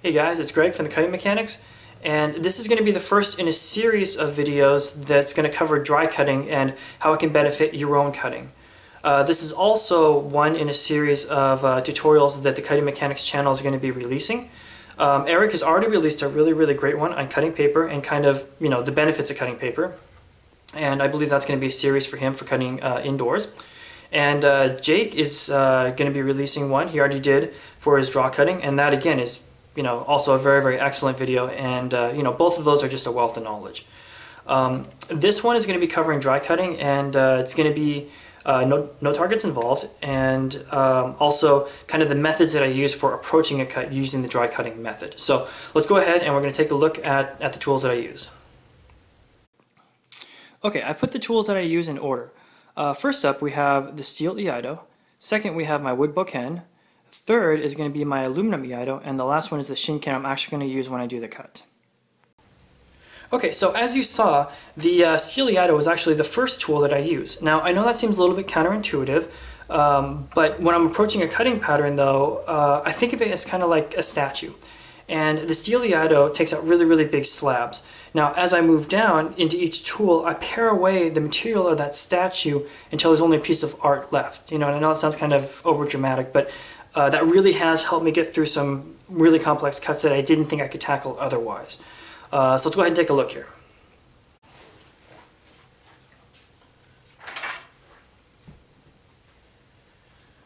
Hey guys, it's Greg from the Cutting Mechanics, and this is going to be the first in a series of videos that's going to cover dry cutting and how it can benefit your own cutting. This is also one in a series of tutorials that the Cutting Mechanics channel is going to be releasing. Eric has already released a really great one on cutting paper and kind of, the benefits of cutting paper. And I believe that's going to be a series for him for cutting indoors. And Jake is going to be releasing one, he already did, for his draw cutting, and that again is also a very excellent video, and both of those are just a wealth of knowledge. This one is going to be covering dry cutting, and it's going to be no targets involved, and also kind of the methods that I use for approaching a cut using the dry cutting method. So let's go ahead and we're going to take a look at the tools that I use. Okay, I put the tools that I use in order. First up we have the steel Iaido, second we have my wood bokken, third is going to be my aluminum Iaido, and the last one is the shinken I'm actually going to use when I do the cut. Okay, so as you saw, the steel Iaido was actually the first tool that I use. Now I know that seems a little bit counterintuitive, but when I'm approaching a cutting pattern though, I think of it as kind of like a statue. And the steel Iaido takes out really big slabs. Now as I move down into each tool, I pare away the material of that statue until there's only a piece of art left. And I know it sounds kind of over dramatic, but that really has helped me get through some really complex cuts that I didn't think I could tackle otherwise. So let's go ahead and take a look here.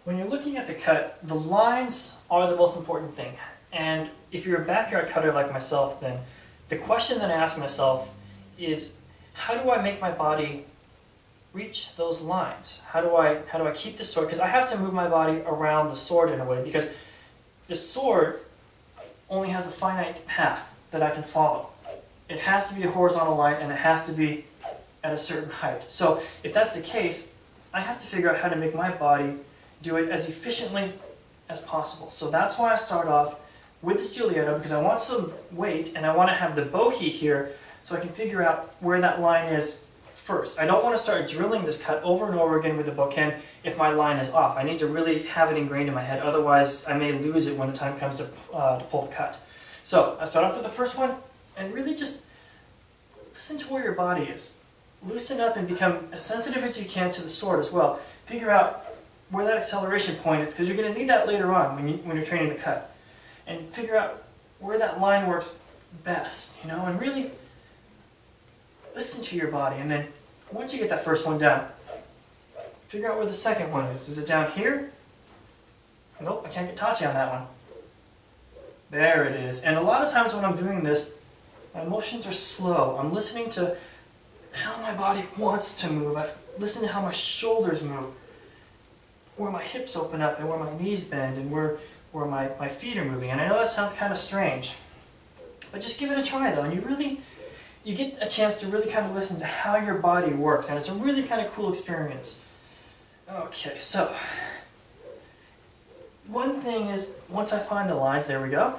When you're looking at the cut, the lines are the most important thing. And if you're a backyard cutter like myself, then the question that I ask myself is, how do I make my body reach those lines? How do I keep the sword? Because I have to move my body around the sword in a way, because the sword only has a finite path that I can follow. It has to be a horizontal line, and it has to be at a certain height. So if that's the case, I have to figure out how to make my body do it as efficiently as possible. So that's why I start off with the steel Iaido, because I want some weight and I want to have the bohee here so I can figure out where that line is first. I don't want to start drilling this cut over and over again with the bokken if my line is off. I need to really have it ingrained in my head, otherwise I may lose it when the time comes to pull the cut. So I start off with the first one, and really just listen to where your body is. Loosen up and become as sensitive as you can to the sword as well. Figure out where that acceleration point is, because you're going to need that later on when you're training the cut. And figure out where that line works best, and really listen to your body. And then once you get that first one down, figure out where the second one is. Is it down here? Nope, I can't get touchy on that one. There it is. And a lot of times when I'm doing this, my motions are slow. I'm listening to how my body wants to move. I listen to how my shoulders move, where my hips open up and where my knees bend and where my feet are moving. And I know that sounds kind of strange, but just give it a try though, and you get a chance to really kind of listen to how your body works, and it's a really kind of cool experience. Okay, so one thing is, once I find the lines, there we go,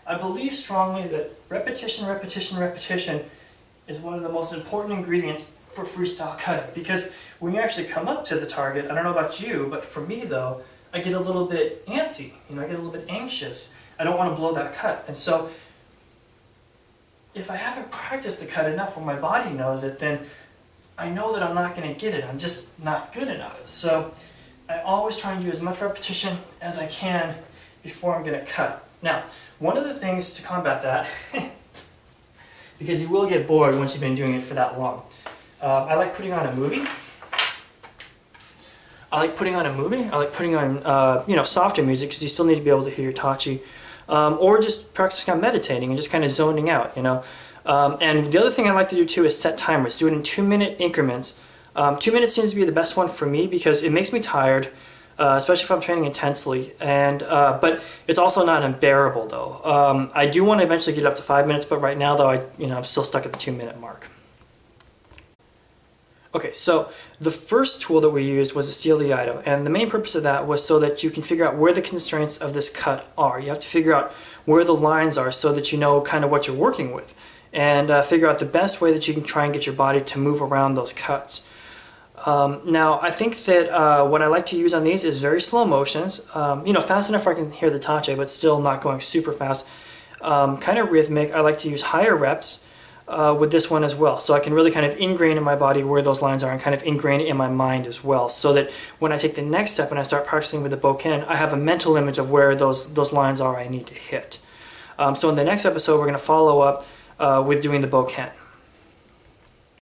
I believe strongly that repetition is one of the most important ingredients for freestyle cutting, because when you actually come up to the target, I don't know about you, but for me though, I get a little bit antsy, I get a little bit anxious. I don't want to blow that cut. And so if I haven't practiced the cut enough where my body knows it, then I know that I'm not going to get it. I'm just not good enough. So I always try and do as much repetition as I can before I'm going to cut. Now, one of the things to combat that, because you will get bored once you've been doing it for that long, I like putting on a movie. I like putting on softer music, because you still need to be able to hear your tachi, or just practice kind of meditating and just kind of zoning out, And the other thing I like to do too is set timers. Do it in 2-minute increments. 2 minutes seems to be the best one for me, because it makes me tired, especially if I'm training intensely. And but it's also not unbearable though. I do want to eventually get up to 5 minutes, but right now though, I'm still stuck at the 2-minute mark. Okay, so the first tool that we used was a steel Iaido, and the main purpose of that was so that you can figure out where the constraints of this cut are. You have to figure out where the lines are so that you know kind of what you're working with, and figure out the best way that you can try and get your body to move around those cuts. Now, I think that what I like to use on these is very slow motions, you know, fast enough where I can hear the tache, but still not going super fast. Kind of rhythmic. I like to use higher reps with this one as well, so I can really kind of ingrain in my body where those lines are and kind of ingrain it in my mind as well, so that when I take the next step and I start practicing with the bokken, I have a mental image of where those lines are I need to hit. So in the next episode, we're going to follow up with doing the bokken.